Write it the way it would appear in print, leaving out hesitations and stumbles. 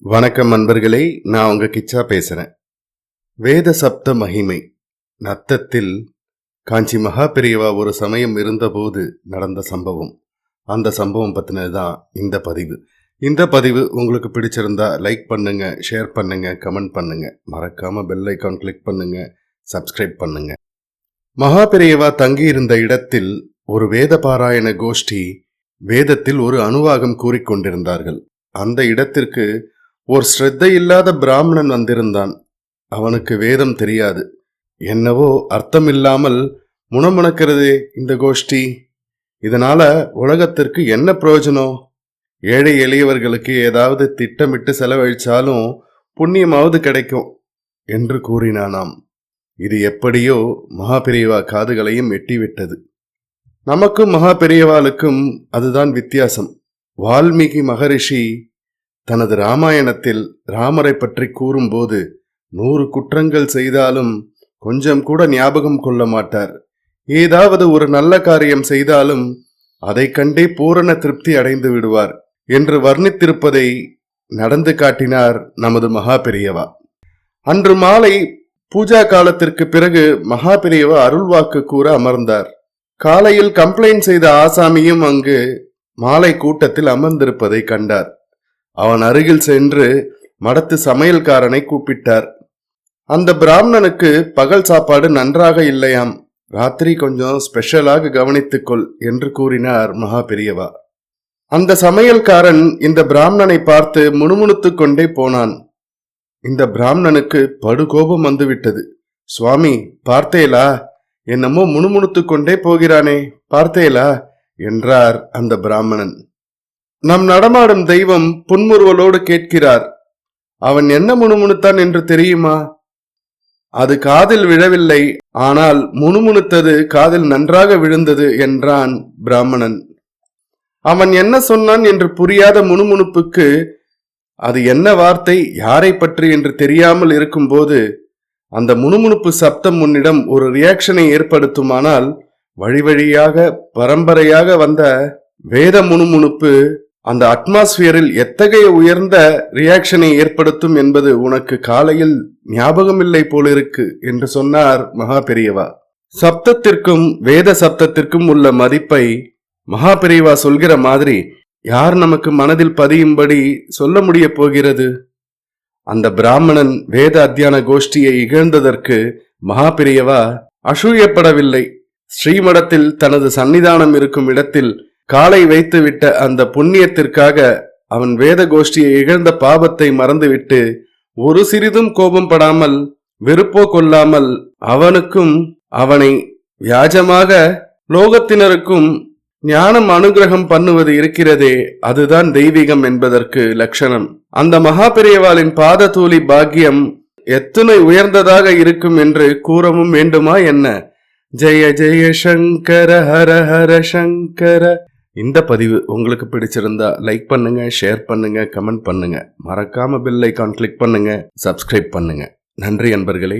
வணக்கம் நண்பர்களே, நான் உங்க கிச்சா பேசுறேன். வேத சப்த மகிமை நத்தத்தில் காஞ்சி மகா பெரியவா ஒரு சமயம் இருந்தபோது நடந்த சம்பவம். அந்த சம்பவம் பத்தினதுதான் இந்த பதிவு. இந்த பதிவு உங்களுக்கு பிடிச்சிருந்தா லைக் பண்ணுங்க, ஷேர் பண்ணுங்க, கமெண்ட் பண்ணுங்க. மறக்காம பெல் ஐக்கான் கிளிக் பண்ணுங்க, சப்ஸ்கிரைப் பண்ணுங்க. மகா பெரியவா தங்கியிருந்த இடத்தில் ஒரு வேத பாராயண கோஷ்டி வேதத்தில் ஒரு அனுவாகம் கூறிக்கொண்டிருந்தார்கள். அந்த இடத்திற்கு ஒரு ஸ்ரத்தை இல்லாத பிராமணன் வந்திருந்தான். அவனுக்கு வேதம் தெரியாது. என்னவோ அர்த்தமில்லாமல் முணமுணக்கிறதே இந்த கோஷ்டி. இதனால உலகத்திற்கு என்ன பிரயோஜனம்? ஏழை எளியவர்களுக்கு ஏதாவது திட்டமிட்டு செலவழிச்சாலும் புண்ணியமாவது கிடைக்கும் என்று கூறினானாம். இது எப்படியோ மகாபெரியவா காதுகளையும் எட்டிவிட்டது. நமக்கும் மகாபெரியவாளுக்கும் அதுதான் வித்தியாசம். வால்மீகி மகரிஷி தனது ராமாயணத்தில் ராமரை பற்றி கூறும்போது 100 குற்றங்கள் செய்தாலும் கொஞ்சம் கூட ஞாபகம் கொள்ள மாட்டார். ஏதாவது ஒரு நல்ல காரியம் செய்தாலும் அதை கண்டே பூரண திருப்தி அடைந்து விடுவார் என்று வர்ணித்திருப்பதை நடந்து காட்டினார் நமது மகா பெரியவா. அன்று மாலை பூஜா காலத்திற்கு பிறகு மகா பெரியவா அருள்வாக்கு கூற அமர்ந்தார். காலையில் கம்ப்ளைண்ட் செய்த ஆசாமியும் அங்கு மாலை கூட்டத்தில் அமர்ந்திருப்பதை கண்டார். அவன் அருகில் சென்று மடத்து சமையல்காரனை கூப்பிட்டார். அந்த பிராமணனுக்கு பகல் சாப்பாடு நன்றாக இல்லையாம். ராத்திரி கொஞ்சம் ஸ்பெஷலாக கவனித்துக்கொள் என்று கூறினார் மகா பெரியவா. அந்த சமையல்காரன் இந்த பிராமணனை பார்த்து முணுமுணுத்துக் கொண்டே போனான். இந்த பிராமணனுக்கு படுகோபம் வந்துவிட்டது. சுவாமி, பார்த்தேலா, என்னமோ முணுமுணுத்துக் கொண்டே போகிறானே, பார்த்தேலா என்றார் அந்த பிராமணன். நம் நடமாடும் தெய்வம் புன்முறுவலோடு கேட்கிறார், அவன் என்ன முணுமுணுத்தான் என்று தெரியுமா? அது காதில் விழவில்லை, ஆனால் முணுமுணுத்தது காதில் நன்றாக விழுந்தது என்றான் பிராமணன். அவன் என்ன சொன்னான் என்று புரியாத முணுமுணுப்புக்கு அது என்ன வார்த்தை, யாரை பற்றி என்று தெரியாமல் இருக்கும்போது அந்த முணுமுணுப்பு சப்தம் உன்னிடம் ஒரு ரியாக்ஷனை ஏற்படுத்துமானால் வழி வழியாக பரம்பரையாக வந்த வேத முணுமுணுப்பு அந்த அட்மாஸ்பியரில் எத்தகைய உயர்ந்த ரியாக்ஷனை ஏற்படுத்தும் என்பது உனக்கு காலையில் ஞாபகமில்லை போலிருக்கு என்று சொன்னார் மகா பெரியவா. சப்தத்திற்கும் வேத சப்தத்திற்கும் உள்ள மதிப்பை மகா பெரியவா சொல்கிற மாதிரி யார் நமக்கு மனதில் பதியும்படி சொல்ல முடிய போகிறது? அந்த பிராமணன் வேத அத்தியான கோஷ்டியை இகழ்ந்ததற்கு மகா பெரியவா அசூயப்படவில்லை. ஸ்ரீமடத்தில் தனது சன்னிதானம் இருக்கும் இடத்தில் காலை வைத்துவிட்ட அந்த புண்ணியத்திற்காக அவன் வேத கோஷ்டியை இழந்த பாபத்தை மறந்துவிட்டு ஒரு சிறிதும் கோபம் படாமல் வெறுப்போ கொள்ளாமல் அவனுக்கும் அவனை வியாஜமாக லோகத்தினருக்கும் ஞானம் அனுகிரகம் பண்ணுவது இருக்கிறதே, அதுதான் தெய்வீகம் என்பதற்கு லட்சணம். அந்த மகா பெரியவாளின் பாததூளி பாக்கியம் எத்தனை உயர்ந்ததாக இருக்கும் என்று கூறவும் வேண்டுமா என்ன? ஜெய ஜெய சங்கர ஹர ஹர சங்கர. இந்த பதிவு உங்களுக்கு பிடிச்சிருந்தா லைக் பண்ணுங்க, ஷேர் பண்ணுங்க, கமெண்ட் பண்ணுங்க. மறக்காம பெல் ஐக்கான் கிளிக் பண்ணுங்க, சப்ஸ்கிரைப் பண்ணுங்க. நன்றி நண்பர்களே.